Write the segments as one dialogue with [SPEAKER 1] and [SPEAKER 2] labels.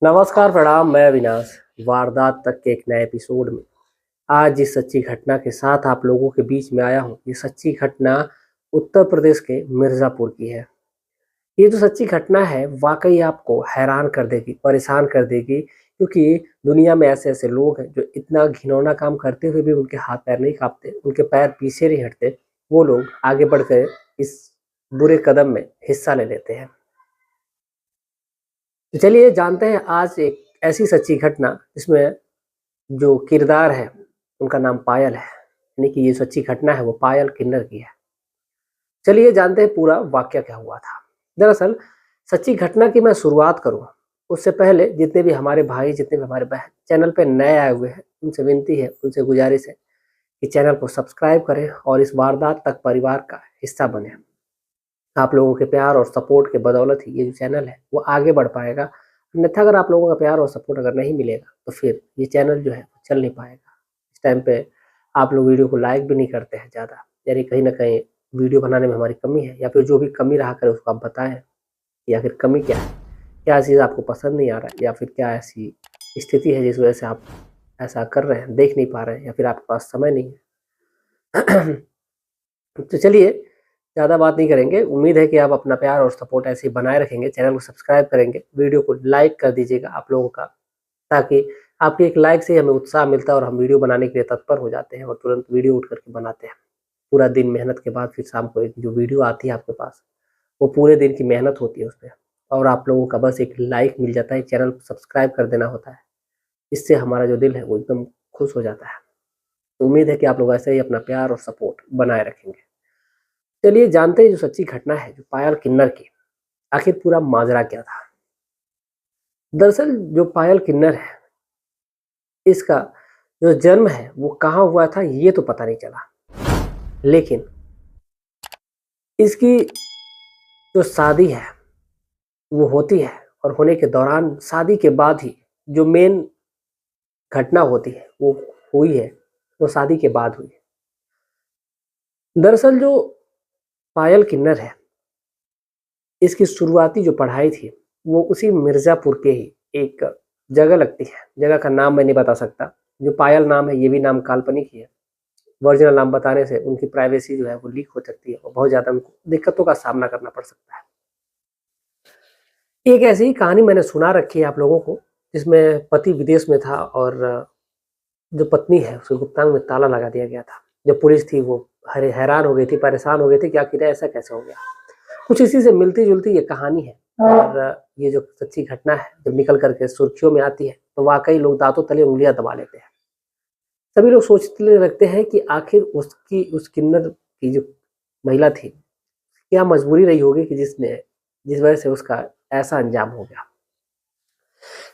[SPEAKER 1] नमस्कार, प्रणाम। मैं अविनाश, वारदात तक के एक नए एपिसोड में आज जिस सच्ची घटना के साथ आप लोगों के बीच में आया हूँ, ये सच्ची घटना उत्तर प्रदेश के मिर्ज़ापुर की है। ये जो सच्ची घटना है वाक़ई आपको हैरान कर देगी, परेशान कर देगी, क्योंकि दुनिया में ऐसे-ऐसे लोग हैं जो इतना घिनौना काम करते हुए भी उनके हाथ-पैर नहीं काँपते, उनके पैर पीछे नहीं हटते। वो लोग आगे बढ़कर इस बुरे कदम में हिस्सा ले लेते हैं। तो चलिए जानते हैं आज एक ऐसी सच्ची घटना जिसमें जो किरदार है उनका नाम पायल है, यानी कि ये सच्ची घटना है वो पायल किन्नर की है। चलिए जानते हैं पूरा वाकया क्या हुआ था। दरअसल सच्ची घटना की मैं शुरुआत करूँ उससे पहले जितने भी हमारे भाई, जितने भी हमारे बहन चैनल पे नए आए हुए हैं, उनसे विनती है, उनसे गुजारिश है कि चैनल को सब्सक्राइब करें और इस वारदात तक परिवार का हिस्सा बने। आप लोगों के प्यार और सपोर्ट के बदौलत ही ये जो चैनल है वो आगे बढ़ पाएगा। अन्यथा अगर आप लोगों का प्यार और सपोर्ट अगर नहीं मिलेगा तो फिर ये चैनल जो है चल नहीं पाएगा। इस टाइम पे आप लोग वीडियो को लाइक भी नहीं करते हैं ज़्यादा, यानी कहीं न कहीं वीडियो बनाने में हमारी कमी है, या फिर जो भी कमी रहा करे उसको आप बताएँ, या फिर कमी क्या है? क्या चीज़ आपको पसंद नहीं आ रहा है, या फिर क्या ऐसी स्थिति है जिस वजह से आप ऐसा कर रहे हैं, देख नहीं पा रहे हैं, या फिर आपके पास समय नहीं है? तो चलिए ज़्यादा बात नहीं करेंगे। उम्मीद है कि आप अपना प्यार और सपोर्ट ऐसे ही बनाए रखेंगे, चैनल को सब्सक्राइब करेंगे, वीडियो को लाइक कर दीजिएगा आप लोगों का, ताकि आपके एक लाइक से ही हमें उत्साह मिलता है और हम वीडियो बनाने के लिए तत्पर हो जाते हैं और तुरंत वीडियो उठ करके बनाते हैं। पूरा दिन मेहनत के बाद फिर शाम को एक जो वीडियो आती है आपके पास, वो पूरे दिन की मेहनत होती है उसपे, और आप लोगों का बस एक लाइक मिल जाता है, चैनल को सब्सक्राइब कर देना होता है। इससे हमारा जो दिल है वो एकदम खुश हो जाता है। तो उम्मीद है कि आप लोग ऐसे ही अपना प्यार और सपोर्ट बनाए रखेंगे। चलिए जानते हैं जो सच्ची घटना है जो पायल किन्नर की, आखिर पूरा माजरा क्या था। दरअसल जो पायल किन्नर है, इसका जो जन्म है वो कहाँ हुआ था ये तो पता नहीं चला, लेकिन इसकी जो शादी है वो होती है, और होने के दौरान शादी के बाद ही जो मेन घटना होती है वो हुई है, वो शादी के बाद हुई है। दरअसल जो पायल किन्नर है, इसकी शुरुआती जो पढ़ाई थी वो उसी मिर्ज़ापुर के ही एक जगह लगती है, जगह का नाम मैं नहीं बता सकता। जो पायल नाम है ये भी नाम काल्पनिक ही है, ओरिजिनल नाम बताने से उनकी प्राइवेसी जो है वो लीक हो सकती है और बहुत ज़्यादा उनको दिक्कतों का सामना करना पड़ सकता है। एक ऐसी ही कहानी मैंने सुना रखी है आप लोगों को, जिसमें पति विदेश में था और जो पत्नी है उसके गुप्तांग में ताला लगा दिया गया था। जब पुलिस थी वो हैरान हो गई थी, परेशान हो गई थी कि आखिर ऐसा कैसे हो गया। कुछ इसी से मिलती-जुलती ये कहानी है, और ये जो सच्ची घटना है जब निकल कर के सुर्खियों में आती है तो वाक़ई लोग दाँतों तले उँगलियाँ दबा लेते हैं। सभी लोग सोचने लगते हैं कि आखिर उसकी उस किन्नर की जो महिला थी, क्या मजबूरी रही होगी कि जिस वजह से उसका ऐसा अंजाम हो गया।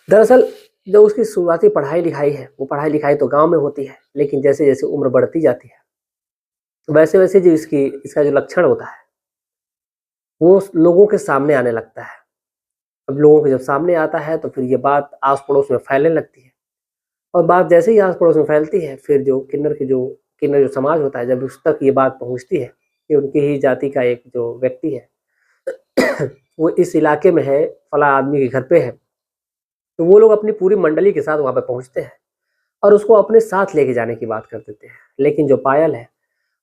[SPEAKER 1] दरअसल जो उसकी शुरुआती पढ़ाई-लिखाई है, वो पढ़ाई-लिखाई तो गाँव में होती है, लेकिन जैसे-जैसे उम्र बढ़ती जाती है, वैसे-वैसे जो इसका जो लक्षण होता है, वो लोगों के सामने आने लगता है। अब लोगों के जब सामने आता है तो फिर ये बात आस-पड़ोस में फैलने लगती है, और बात जैसे ही आस-पड़ोस में फैलती है, फिर जो किन्नर जो समाज होता है, जब उस तक ये बात पहुँचती है कि उनकी ही जाति का एक जो व्यक्ति है वो इस इलाके में है, फलाँ आदमी के घर पे है, तो वो लोग अपनी पूरी मंडली के साथ वहाँ पे पहुँचते हैं और उसको अपने साथ लेके जाने की बात कर देते हैं। लेकिन जो पायल है,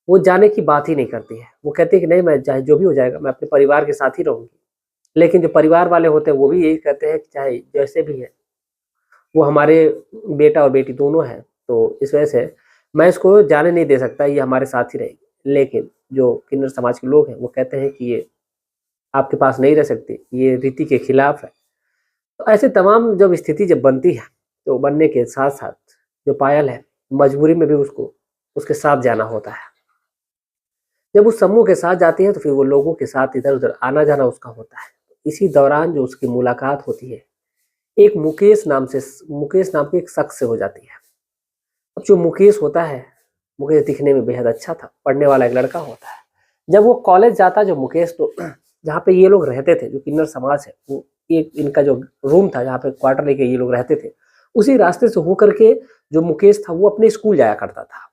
[SPEAKER 1] वो जाने की बात ही नहीं करती है। वो कहती है कि नहीं, मैं चाहे जो भी हो जाएगा, मैं अपने परिवार के साथ ही रहूँगी। लेकिन जो परिवार वाले होते हैं वो भी यही कहते हैं कि चाहे जैसे भी है, वो हमारे बेटा और बेटी दोनों हैं, तो इस वजह से मैं इसको जाने नहीं दे सकता, ये हमारे साथ ही रहेगी। लेकिन जो किन्नर समाज के लोग हैं वो कहते हैं कि ये आपके पास नहीं रह सकती, ये रीति के खिलाफ है। तो ऐसे तमाम जब स्थिति जब बनती है, तो बनने के साथ-साथ जो पायल है, मजबूरी में भी उसको उसके साथ जाना होता है। जब उस समूह के साथ जाती है तो फिर वो लोगों के साथ इधर-उधर आना-जाना उसका होता है। इसी दौरान जो उसकी मुलाकात होती है, एक मुकेश नाम के एक शख्स से हो जाती है। अब जो मुकेश होता है, मुकेश दिखने में बेहद अच्छा था, पढ़ने वाला एक लड़का होता है। जब वो कॉलेज जाता है जो मुकेश, तो जहाँ पे ये लोग रहते थे, जो किन्नर समाज है, वो एक इनका जो रूम था जहाँ पे क्वार्टर लेके ये लोग रहते थे, उसी रास्ते से होकर के जो मुकेश था वो अपने स्कूल जाया करता था।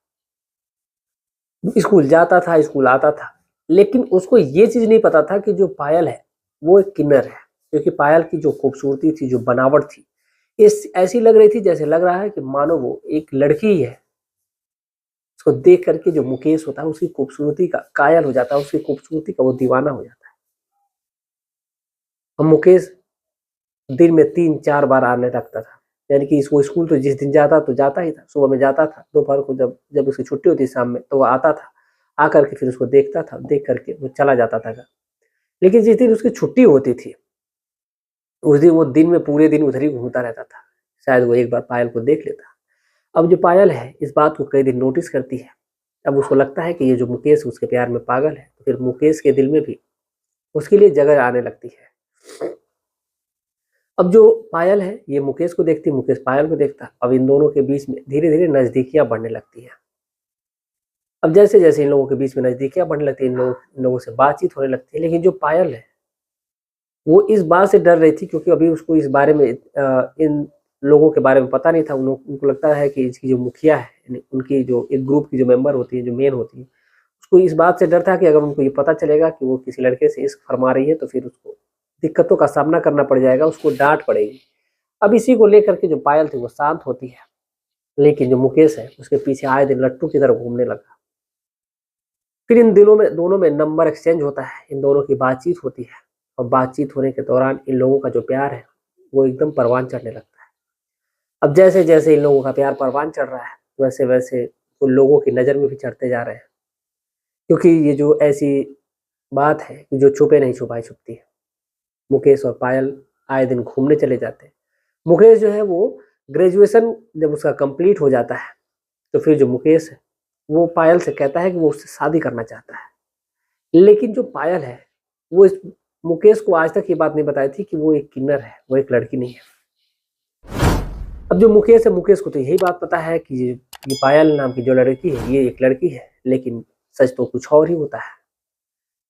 [SPEAKER 1] स्कूल जाता था, स्कूल आता था, लेकिन उसको ये चीज़ नहीं पता था कि जो पायल है, वो एक किन्नर है, क्योंकि पायल की जो खूबसूरती थी, जो बनावट थी, इस ऐसी लग रही थी जैसे लग रहा है कि मानो वो एक लड़की ही है। उसको देख करके जो मुकेश होता है उसकी खूबसूरती का कायल हो जाता है, उसकी खूबसूरती का वो दीवाना हो जाता है। और मुकेश दिन में 3-4 बार आने लगता था, यानी कि वो स्कूल तो जिस दिन जाता तो जाता ही था, सुबह में जाता था, दोपहर को जब जब उसकी छुट्टी होती शाम में तो वो आता था, आकर के फिर उसको देखता था, देख करके वो चला जाता था घर। लेकिन जिस दिन उसकी छुट्टी होती थी, उस दिन वो दिन में पूरे दिन उधर ही घूमता रहता था। शायद वो एक बार पायल को देख लेता। अब जो पायल है इस बात को कई दिन नोटिस करती है। अब उसको लगता है कि ये जो मुकेश उसके प्यार में पागल है, तो फिर मुकेश के दिल में भी उसके लिए जगह आने लगती है। अब जो पायल है ये मुकेश को देखती, मुकेश पायल को देखता। अब इन दोनों के बीच में धीरे धीरे नजदीकियां बढ़ने लगती है। अब जैसे जैसे इन लोगों के बीच में नजदीकियां बढ़ने लगती है, इन लोगों से बातचीत होने लगती है। लेकिन जो पायल है वो इस बात से डर रही थी, क्योंकि अभी उसको इस बारे में इन लोगों के बारे में पता नहीं था। उनको लगता है कि इसकी जो मुखिया है, यानी उनकी जो एक ग्रुप की जो मेंबर होती है, जो मेन होती है, उसको इस बात से डर था कि अगर उनको ये पता चलेगा कि वो किसी लड़के से इश्क फरमा रही है तो फिर उसको दिक्कतों का सामना करना पड़ जाएगा, उसको डांट पड़ेगी। अब इसी को लेकर के जो पायल थी वो शांत होती है, लेकिन जो मुकेश है उसके पीछे आए दिन लट्टू की तरह घूमने लगा। फिर इन दिनों में दोनों में नंबर एक्सचेंज होता है, इन दोनों की बातचीत होती है। और बातचीत होने के दौरान इन लोगों का जो प्यार है वो एकदम परवान चढ़ने लगता है। अब जैसे जैसे इन लोगों का प्यार परवान चढ़ रहा है, वैसे वैसे वो लोगों की नज़र में भी चढ़ते जा रहे हैं। क्योंकि ये जो ऐसी बात है कि जो छुपे नहीं छुपाई छुपती है। मुकेश और पायल आए दिन घूमने चले जाते हैं। मुकेश जो है वो ग्रेजुएशन जब उसका कंप्लीट हो जाता है, तो फिर जो मुकेश है वो पायल से कहता है कि वो उससे शादी करना चाहता है। लेकिन जो पायल है वो इस मुकेश को आज तक ये बात नहीं बताई थी कि वो एक किन्नर है, वो एक लड़की नहीं है। अब जो मुकेश है, मुकेश को तो यही बात पता है कि ये पायल नाम की जो लड़की है ये एक लड़की है, लेकिन सच तो कुछ और ही होता है।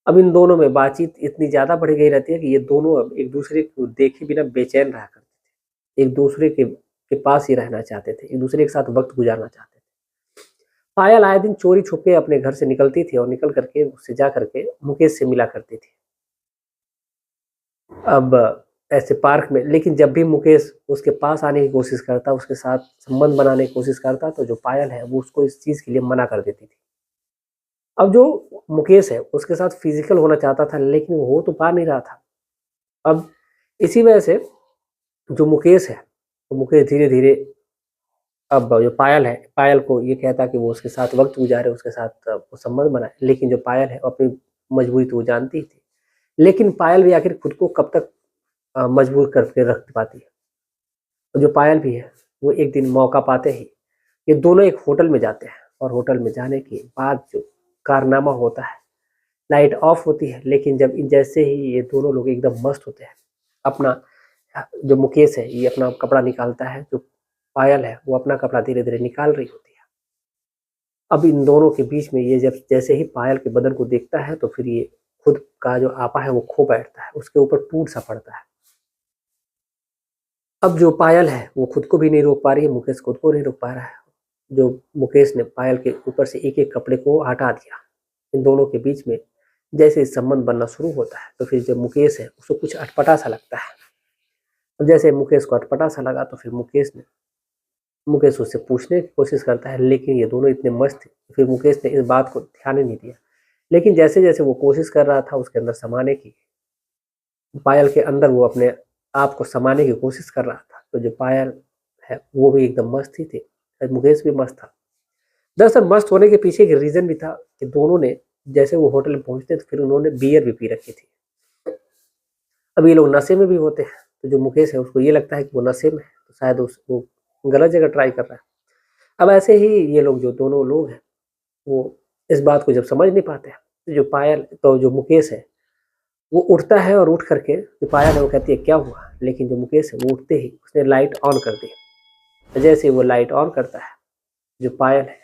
[SPEAKER 1] अब इन दोनों में बातचीत इतनी ज्यादा बढ़ गई रहती है कि ये दोनों अब एक दूसरे को देखे बिना बेचैन रहा करते थे, एक दूसरे के पास ही रहना चाहते थे, एक दूसरे के साथ वक्त गुजारना चाहते थे। पायल आए दिन चोरी छुपे अपने घर से निकलती थी और निकल करके उससे जा करके मुकेश से मिला करती थी। अब ऐसे पार्क में, लेकिन जब भी मुकेश उसके पास आने की कोशिश करता, उसके साथ संबंध बनाने की कोशिश करता, तो जो पायल है वो उसको इस चीज के लिए मना कर देती थी। अब जो मुकेश है उसके साथ फिजिकल होना चाहता था, लेकिन वो हो तो पा नहीं रहा था। अब इसी वजह से जो मुकेश है, तो मुकेश धीरे धीरे अब जो पायल है, पायल को ये कहता कि वो उसके साथ वक्त गुजारे, उसके साथ वो संबंध बनाए। लेकिन जो पायल है वो अपनी मजबूरी तो वो जानती ही थी, लेकिन पायल भी आखिर खुद को कब तक मजबूर करके रख पाती है। और जो पायल भी है वो एक दिन मौका पाते ही ये दोनों एक होटल में जाते हैं। और होटल में जाने के बाद जो कारनामा होता है, लाइट ऑफ होती है, लेकिन जब जैसे ही ये दोनों लोग एकदम मस्त होते हैं, अपना जो मुकेश है ये अपना कपड़ा निकालता है, जो पायल है वो अपना कपड़ा धीरे धीरे निकाल रही होती है। अब इन दोनों के बीच में ये जब जैसे ही पायल के बदन को देखता है, तो फिर ये खुद का जो आपा है वो खो बैठता है, उसके ऊपर टूट सा पड़ता है। अब जो पायल है वो खुद को भी नहीं रोक पा रही है, मुकेश खुद को नहीं रोक पा रहा है। जो मुकेश ने पायल के ऊपर से एक एक कपड़े को हटा दिया। इन दोनों के बीच में जैसे संबंध बनना शुरू होता है, तो फिर जब मुकेश है उसको कुछ अटपटा सा लगता है। अब जैसे मुकेश को अटपटा सा लगा, तो फिर मुकेश उससे पूछने की कोशिश करता है, लेकिन ये दोनों इतने मस्त थे, फिर मुकेश ने इस बात को ध्यान ही नहीं दिया। लेकिन जैसे जैसे वो कोशिश कर रहा था उसके अंदर समाने की, पायल के अंदर वो अपने आप को समाने की कोशिश कर रहा था, तो जो पायल है वो भी एकदम मस्त ही थी, मुकेश भी मस्त था। दरअसल मस्त होने के पीछे एक रीजन भी था कि दोनों ने जैसे वो होटल में पहुंचते तो फिर उन्होंने बियर भी पी रखी थी। अब ये लोग नशे में भी होते हैं, तो जो मुकेश है उसको ये लगता है कि वो नशे में है, तो शायद वो गलत जगह ट्राई कर रहा है। अब ऐसे ही ये लोग जो दोनों लोग हैं वो इस बात को जब समझ नहीं पाते हैं, तो जो मुकेश है वो उठता है, और उठ करके जो पायल है वो कहती है क्या हुआ, लेकिन जो मुकेश है वो उठते ही उसने लाइट ऑन कर दी। जैसे वो लाइट ऑन करता है, जो पायल है,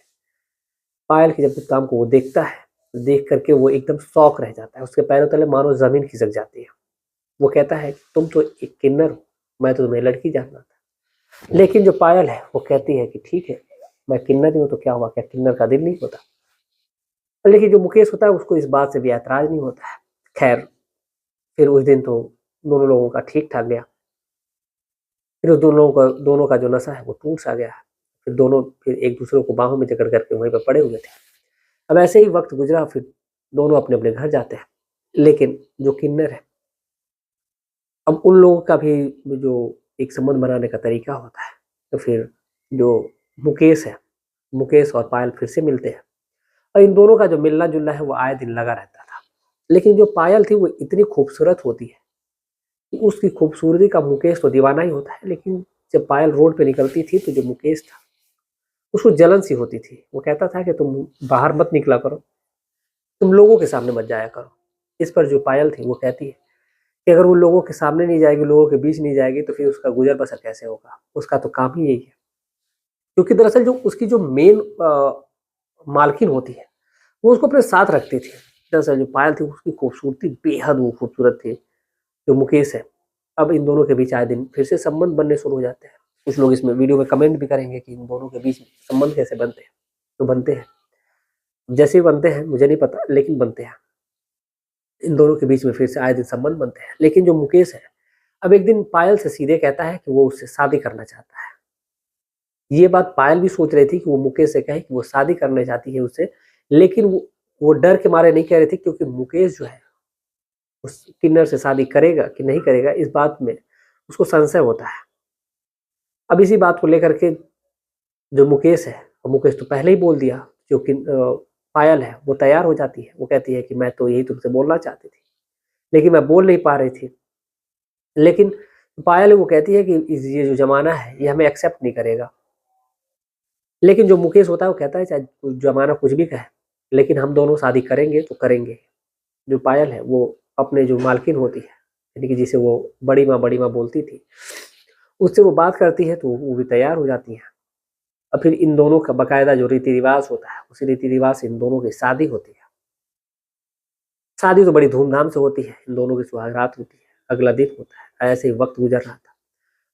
[SPEAKER 1] पायल के जब उस काम को वो देखता है, तो देख करके वो एकदम शौक रह जाता है, उसके पैरों तले मानो जमीन खिसक जाती है। वो कहता है कि तुम तो एक किन्नर हो, मैं तो तुम्हें लड़की जानना था। लेकिन जो पायल है वो कहती है कि ठीक है, मैं किन्नर ही हूँ तो क्या हुआ, क्या किन्नर का दिल नहीं होता। लेकिन जो मुकेश होता है उसको इस बात से भी ऐतराज नहीं होता है। खैर, फिर उस दिन तो दोनों लोगों का ठीक ठाक गया। फिर उस दोनों का जो नशा है वो टूट सा गया। फिर दोनों फिर एक दूसरे को बाहों में जकड़ करके वहीं पर पड़े हुए थे। अब ऐसे ही वक्त गुजरा, फिर दोनों अपने अपने घर जाते हैं। लेकिन जो किन्नर है, अब उन लोगों का भी जो एक संबंध बनाने का तरीका होता है, तो फिर जो मुकेश है, मुकेश और पायल फिर से मिलते हैं। और इन दोनों का जो मिलना जुलना है वो आए दिन लगा रहता था। लेकिन जो पायल थी वो इतनी खूबसूरत होती है कि उसकी खूबसूरती का मुकेश तो दीवाना ही होता है। लेकिन जब पायल रोड पे निकलती थी तो जो मुकेश था उसको जलन सी होती थी। वो कहता था कि तुम बाहर मत निकला करो, तुम लोगों के सामने मत जाया करो। इस पर जो पायल थी वो कहती है कि अगर वो लोगों के सामने नहीं जाएगी, लोगों के बीच नहीं जाएगी, तो फिर उसका गुजर बसर कैसे होगा? उसका तो काम ही यही है। क्योंकि दरअसल जो उसकी जो मेन मालकिन होती है वो उसको अपने साथ रखती थी। दरअसल जो पायल थी उसकी खूबसूरती बेहद वो खूबसूरत थी। जो मुकेश है, अब इन दोनों के बीच आए दिन फिर से संबंध बनने शुरू हो जाते हैं। कुछ लोग इसमें वीडियो में कमेंट भी करेंगे कि इन दोनों के बीच संबंध कैसे बनते हैं। तो बनते हैं, जैसे ही बनते हैं मुझे नहीं पता, लेकिन बनते हैं। इन दोनों के बीच में फिर से आए दिन संबंध बनते हैं। लेकिन जो मुकेश है, अब एक दिन पायल से सीधे कहता है कि वो उससे शादी करना चाहता है। ये बात पायल भी सोच रही थी कि वो मुकेश से कहे कि वो शादी करना चाहती है उससे। लेकिन वो डर के मारे नहीं कह रही थी, क्योंकि मुकेश जो है उस किन्नर से शादी करेगा कि नहीं करेगा इस बात में उसको संशय होता है। अब इसी बात को लेकर के जो मुकेश है, और मुकेश तो पहले ही बोल दिया, जो कि पायल है वो तैयार हो जाती है। वो कहती है कि मैं तो यही तुमसे बोलना चाहती थी, लेकिन मैं बोल नहीं पा रही थी। लेकिन पायल वो कहती है कि ये जो जमाना है ये हमें एक्सेप्ट नहीं करेगा। लेकिन जो मुकेश होता है वो कहता है चाहे जमाना कुछ भी कहे, लेकिन हम दोनों शादी करेंगे तो करेंगे। जो पायल है वो अपने जो मालकिन होती है, यानी कि जिसे वो बड़ी माँ बोलती थी, उससे वो बात करती है तो वो भी तैयार हो जाती है। और फिर इन दोनों का बाकायदा जो रीति रिवाज होता है, उसी रीति रिवाज से इन दोनों की शादी होती है। शादी तो बड़ी धूमधाम से होती है, इन दोनों की सुहागरात होती है, अगला दिन होता है। ऐसे ही वक्त गुजर रहा था।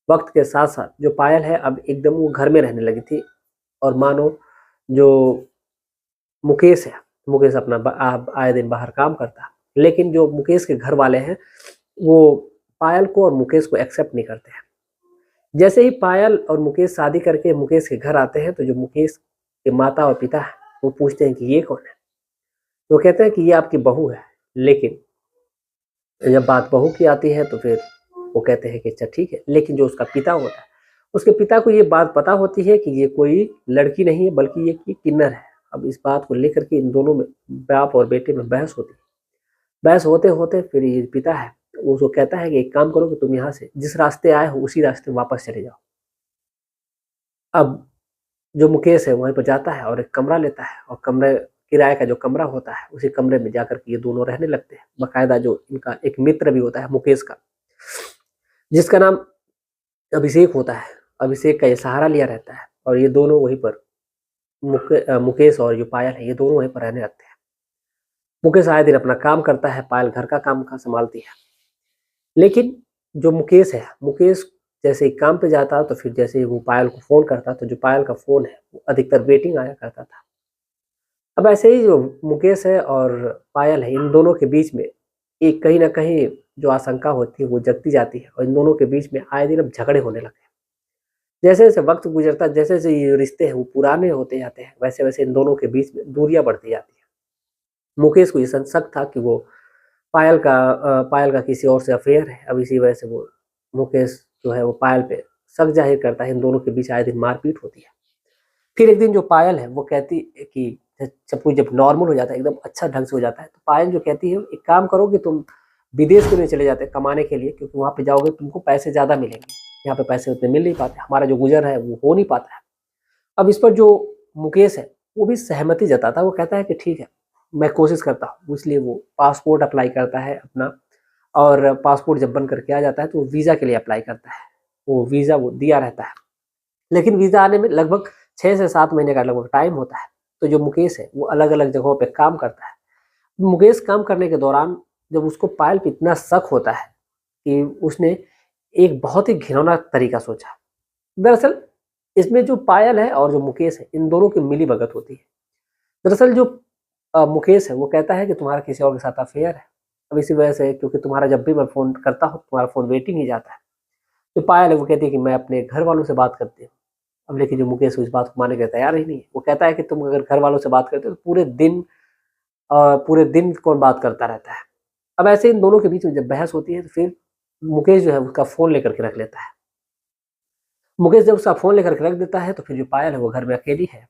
[SPEAKER 1] वक्त के साथ साथ जो पायल है अब एकदम वो घर में रहने लगी थी। और मानो जो मुकेश है, मुकेश अपना आए दिन बाहर काम करता है, लेकिन जो मुकेश के घर वाले हैं वो पायल को और मुकेश को एक्सेप्ट नहीं करते हैं। जैसे ही पायल और मुकेश शादी करके मुकेश के घर आते हैं तो जो मुकेश के माता और पिता है वो पूछते हैं कि ये कौन है। वो कहते हैं कि ये आपकी बहू है। लेकिन जब बात बहू की आती है तो फिर वो कहते हैं कि अच्छा ठीक है। लेकिन जो उसका पिता होता है, उसके पिता को ये बात पता होती है कि ये कोई लड़की नहीं है, बल्कि ये किन्नर है। अब इस बात को लेकर के इन दोनों में, बाप और बेटे में बहस होती है। बहस होते होते फिर ये पिता है वो उसको कहता है कि एक काम करो कि तुम यहाँ से जिस रास्ते आए हो उसी रास्ते में वापस चले जाओ। अब जो मुकेश है वहीं पर जाता है और एक कमरा लेता है, और कमरे किराए का जो कमरा होता है उसी कमरे में जाकर के ये दोनों रहने लगते हैं। बाकायदा जो इनका एक मित्र भी होता है मुकेश का, जिसका नाम अभिषेक होता है, अभिषेक का ये सहारा लिया रहता है। और ये दोनों वहीं पर मुकेश और जो पायल है ये दोनों वहीं पर रहने लगते हैं। मुकेश आए दिन अपना काम करता है, पायल घर का काम का संभालती है। लेकिन जो मुकेश है, मुकेश जैसे ही काम पे जाता तो फिर जैसे ही वो पायल को फोन करता तो जो पायल का फोन है वो अधिकतर वेटिंग आया करता था। अब ऐसे ही जो मुकेश है और पायल है, इन दोनों के बीच में एक कहीं ना कहीं जो आशंका होती है वो जगती जाती है, और इन दोनों के बीच में आए दिन अब झगड़े होने लगे। जैसे जैसे वक्त गुजरता, जैसे जैसे ये रिश्ते हैं वो पुराने होते जाते हैं, वैसे वैसे इन दोनों के बीच में दूरियां बढ़ती जाती है। मुकेश को ये शक था कि वो पायल का किसी और से अफेयर है। अब इसी वजह से वो मुकेश जो है वो पायल पे शक जाहिर करता है। इन दोनों के बीच आए दिन मारपीट होती है। फिर एक दिन जो पायल है वो कहती है कि सब कुछ जब नॉर्मल हो जाता है, एकदम अच्छा ढंग से हो जाता है, तो पायल जो कहती है एक काम करो कि तुम विदेश क्यों नहीं चले जाते कमाने के लिए, क्योंकि वहां पे जाओगे तुमको पैसे ज्यादा मिलेंगे, यहाँ पे पैसे उतने मिल नहीं पाते, हमारा जो गुजर है वो हो नहीं पाता है। अब इस पर जो मुकेश है वो भी सहमति जताता है। वो कहता है कि ठीक है, मैं कोशिश करता हूँ। इसलिए वो पासपोर्ट अप्लाई करता है अपना, और पासपोर्ट जब बन करके आ जाता है तो वो वीज़ा के लिए अप्लाई करता है। वो वीज़ा वो दिया रहता है, लेकिन वीज़ा आने में लगभग 6 से 7 महीने का लगभग टाइम होता है। तो जो मुकेश है वो अलग अलग जगहों पे काम करता है। मुकेश काम करने के दौरान जब उसको पायल पे इतना शक होता है कि उसने एक बहुत ही घिनौना तरीका सोचा। दरअसल इसमें जो पायल है और जो मुकेश है इन दोनों की मिली भगत होती है। दरअसल जो मुकेश है वो कहता है कि तुम्हारा किसी और के साथ अफेयर है। अब इसी वजह से, क्योंकि तुम्हारा जब भी मैं फ़ोन करता हूँ तुम्हारा फ़ोन वेटिंग ही जाता है, जो पायल है वो कहती है कि मैं अपने घर वालों से बात करती हूँ। अब लेकिन जो मुकेश है इस बात को मानने के तैयार ही नहीं है। वो कहता है कि तुम अगर घर वालों से बात करते हो तो पूरे दिन कौन बात करता रहता है। अब ऐसे इन दोनों के बीच में जब बहस होती है तो फिर मुकेश जो है उसका फ़ोन लेकर के रख लेता है। मुकेश जब उसका फ़ोन लेकर के रख देता है तो फिर जो पायल है वो घर में अकेली है।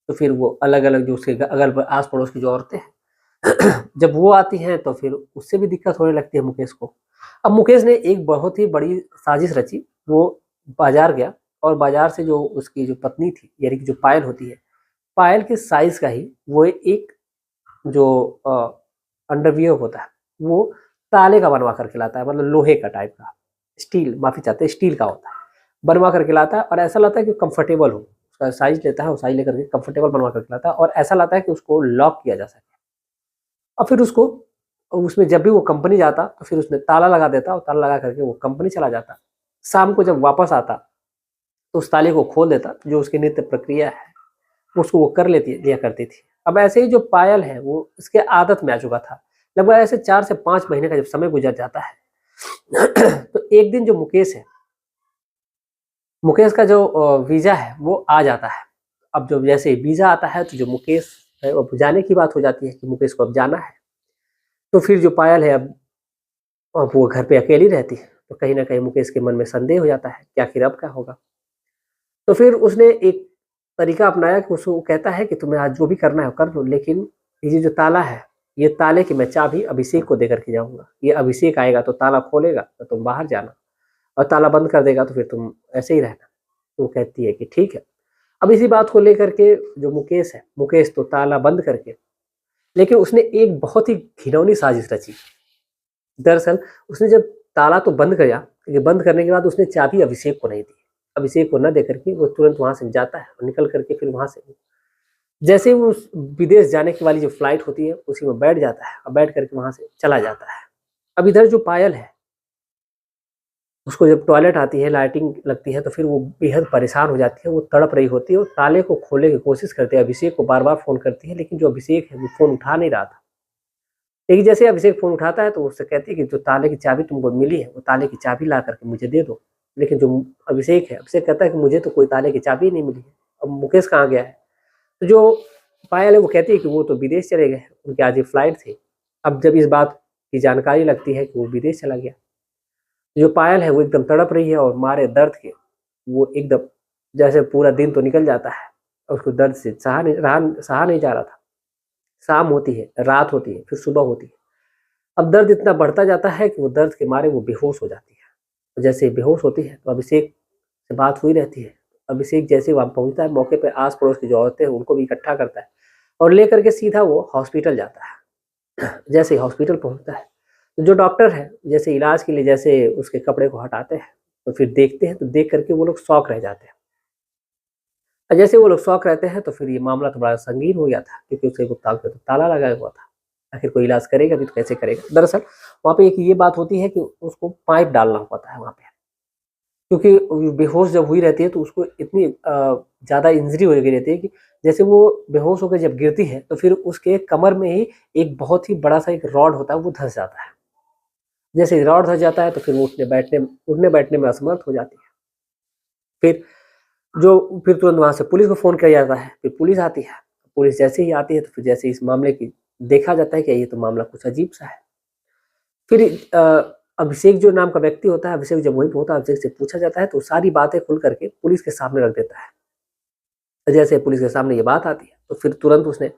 [SPEAKER 1] तो फिर वो अलग-अलग जो उसके अगल आस-पड़ोस की जो औरतें हैं जब वो आती हैं तो फिर उससे भी दिक्कत होने लगती है मुकेश को। अब मुकेश ने एक बहुत ही बड़ी साजिश रची। वो बाज़ार गया और बाज़ार से जो उसकी जो पत्नी थी यानी कि जो पायल होती है, पायल के साइज़ का ही वो एक जो अंडरवियर होता है वो ताले का बनवा कर के लाता है, मतलब लोहे का टाइप का, स्टील माफ़ी चाहते हैं स्टील का होता है, बनवा करके लाता है और ऐसा लाता है कि कंफर्टेबल हो। उसका साइज़ लेता है और साइज़ लेकर के कंफर्टेबल बनवा करके लाता है और ऐसा लाता है कि उसको लॉक किया जा सके। और फिर उसको उसमें जब भी वो कंपनी जाता तो फिर उसमें ताला लगा देता और ताला लगा करके वो कंपनी चला जाता। शाम को जब वापस आता तो उस ताले को खोल देता, जो उसकी नित्य प्रक्रिया है उसको वो कर लेती लिया करती थी। अब ऐसे ही जो पायल है वो इसके आदत में आ चुका था। लगभग ऐसे 4 से 5 महीने का जब समय गुजर जाता है तो एक दिन जो मुकेश का जो वीज़ा है वो आ जाता है। अब जब जैसे ही वीज़ा आता है तो जो मुकेश है अब जाने की बात हो जाती है कि मुकेश को अब जाना है। तो फिर जो पायल है अब वो घर पे अकेली रहती है। तो कहीं न कहीं मुकेश के मन में संदेह हो जाता है कि आखिर अब क्या होगा? तो फिर उसने एक तरीका अपनाया कि उसको कहता है कि तुम्हें आज जो भी करना है कर लो, लेकिन ये जो ताला है, ये ताले की मैं चाबी अभिषेक को देकर के जाऊँगा। ये अभिषेक आएगा तो ताला खोलेगा तो तुम बाहर जाना और ताला बंद कर देगा तो फिर तुम ऐसे ही रहना। तो वो कहती है कि ठीक है। अब इसी बात को लेकर के जो मुकेश है, मुकेश तो ताला बंद करके, लेकिन उसने एक बहुत ही घिनौनी साजिश रची। दरअसल उसने जब ताला तो बंद किया, लेकिन बंद करने के बाद उसने चाबी अभिषेक को नहीं दी। अभिषेक को ना देकर के वो तुरंत वहाँ से जाता है और निकल करके फिर वहाँ से जैसे ही वो उस विदेश जाने की वाली जो फ्लाइट होती है उसी में बैठ जाता है और बैठ करके वहाँ से चला जाता है। अब इधर जो पायल है, उसको जब टॉयलेट आती है, लाइटिंग लगती है तो फिर वो बेहद परेशान हो जाती है, वो तड़प रही होती है और ताले को खोलने की कोशिश करती है, अभिषेक को बार-बार फ़ोन करती है, लेकिन जो अभिषेक है वो फ़ोन उठा नहीं रहा था। लेकिन जैसे ही अभिषेक फ़ोन उठाता है तो उससे कहती है कि जो ताले की चाबी तुमको मिली है, वो ताले की चाबी ला कर के मुझे दे दो। लेकिन जो अभिषेक है, अभिषेक कहता है कि मुझे तो कोई ताले की चाबी नहीं मिली है, अब मुकेश कहाँ गया है? तो जो पायल है वो कहती है कि वो तो विदेश चले गए, उनकी आज ही फ्लाइट थी। अब जब इस बात की जानकारी लगती है कि वो विदेश चला गया, जो पायल है वो एकदम तड़प रही है और मारे दर्द के वो एकदम जैसे पूरा दिन तो निकल जाता है और उसको दर्द से सहा नहीं जा रहा था। शाम होती है, रात होती है, फिर सुबह होती है। अब दर्द इतना बढ़ता जाता है कि वो दर्द के मारे वो बेहोश हो जाती है। जैसे ही बेहोश होती है तो अभिषेक से बात हुई रहती है। अभिषेक जैसे वहाँ पहुँचता है मौके पे आस-पड़ोस की जो औरतें हैं उनको भी इकट्ठा करता है और लेकर के सीधा वो हॉस्पिटल जाता है। जैसे ही हॉस्पिटल पहुँचता है, तो जो डॉक्टर है जैसे इलाज के लिए जैसे उसके कपड़े को हटाते हैं, तो फिर देखते हैं तो देख कर के वो लोग शॉक रह जाते हैं। और जैसे वो लोग शॉक रहते हैं तो फिर ये मामला तो बड़ा संगीन हो गया था क्योंकि उसके गुप्तांग पे तो ताला लगा हुआ था। आखिर कोई इलाज करेगा भी तो कैसे करेगा? दरअसल वहाँ पे एक ये बात होती है कि उसको पाइप डालना होता है वहाँ पे। क्योंकि बेहोश जब हुई रहती है तो उसको इतनी ज़्यादा इंजरी हो गई रहती है कि जैसे वो बेहोश होकर जब गिरती है तो फिर उसके कमर में ही एक बहुत ही बड़ा-सा एक रॉड होता है वो धँस जाता है। जैसे ही रॉड धँस जाता है तो फिर वो उठने-बैठने में असमर्थ हो जाती है। फिर फिर तुरंत वहाँ से पुलिस को फ़ोन किया जाता है, फिर पुलिस आती है। पुलिस जैसे ही आती है तो फिर जैसे इस मामले की देखा जाता है कि ये तो मामला कुछ अजीब-सा है। फिर अभिषेक जो नाम का व्यक्ति होता है, अभिषेक जब वहीं पे होता है, अभिषेक से पूछा जाता है तो सारी बातें खुल करके पुलिस के सामने रख देता है। जैसे पुलिस के सामने ये बात आती है, तो फिर तुरंत उसने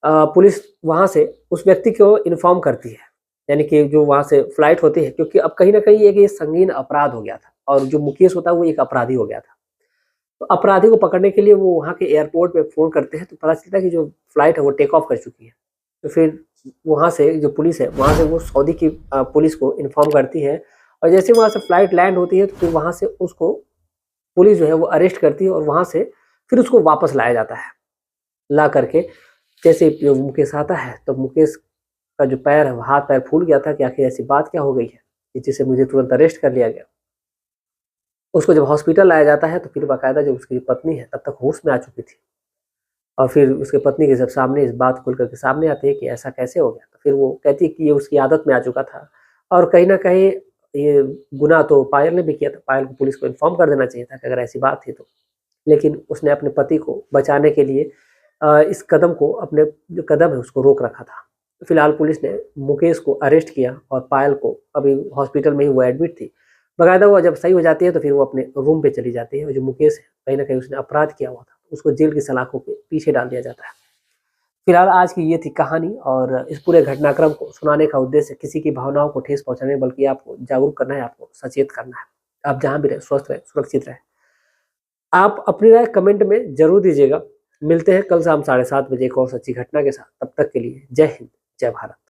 [SPEAKER 1] पुलिस वहाँ से उस व्यक्ति को इन्फॉर्म करती है। यानी कि जो वहाँ से फ्लाइट होती है क्योंकि अब कहीं न कहीं एक ये संगीन अपराध हो गया था और जो मुकेश होता है वो एक अपराधी हो गया था। तो अपराधी को पकड़ने के लिए वो वहाँ के एयरपोर्ट पे फ़ोन करते हैं तो पता चलता है कि जो फ्लाइट है वो टेक ऑफ कर चुकी है। तो फिर वहाँ से जो पुलिस है, वहाँ से वो सऊदी की पुलिस को इन्फॉर्म करती है और जैसे वहाँ से फ्लाइट लैंड होती है तो फिर वहाँ से उसको पुलिस जो है वो अरेस्ट करती है और वहाँ से फिर उसको वापस लाया जाता है। ला करके जैसे ही जो मुकेश आता है तो मुकेश का जो पैर है, वो हाथ-पैर फूल गया था कि आखिर ऐसी बात क्या हो गई है, कि जिससे मुझे तुरंत अरेस्ट कर लिया गया। उसको जब हॉस्पिटल लाया जाता है तो फिर बाकायदा जो उसकी पत्नी है तब तक होश में आ चुकी थी और फिर उसके पत्नी के जब सामने इस बात खुल कर के सामने आती है कि ऐसा कैसे हो गया? तो फिर वो कहती है कि ये उसकी आदत में आ चुका था और कहीं न कहीं ये गुनाह तो पायल ने भी किया था, पायल को पुलिस को इन्फॉर्म कर देना चाहिए था कि अगर ऐसी बात थी तो। लेकिन उसने अपने पति को बचाने के लिए इस कदम को, अपने जो कदम है उसको रोक रखा था। फिलहाल पुलिस ने मुकेश को अरेस्ट किया और पायल को अभी हॉस्पिटल में ही वो एडमिट थी। बाकायदा वो जब सही हो जाती है तो फिर वो अपने रूम पे चली जाती है और जो मुकेश है कहीं न कहीं उसने अपराध किया हुआ था, उसको जेल की सलाखों के पीछे डाल दिया जाता है। फिलहाल आज की ये थी कहानी और इस पूरे घटनाक्रम को सुनाने का उद्देश्य किसी की भावनाओं को ठेस पहुँचाने बल्कि आपको जागरूक करना है, आपको सचेत करना है। आप जहाँ भी रहें स्वस्थ रहें, सुरक्षित रहें। आप अपनी राय कमेंट में ज़रूर दीजिएगा। मिलते हैं कल शाम 7:30 बजे एक और सच्ची घटना के साथ। तब तक के लिए जय हिंद, जय भारत।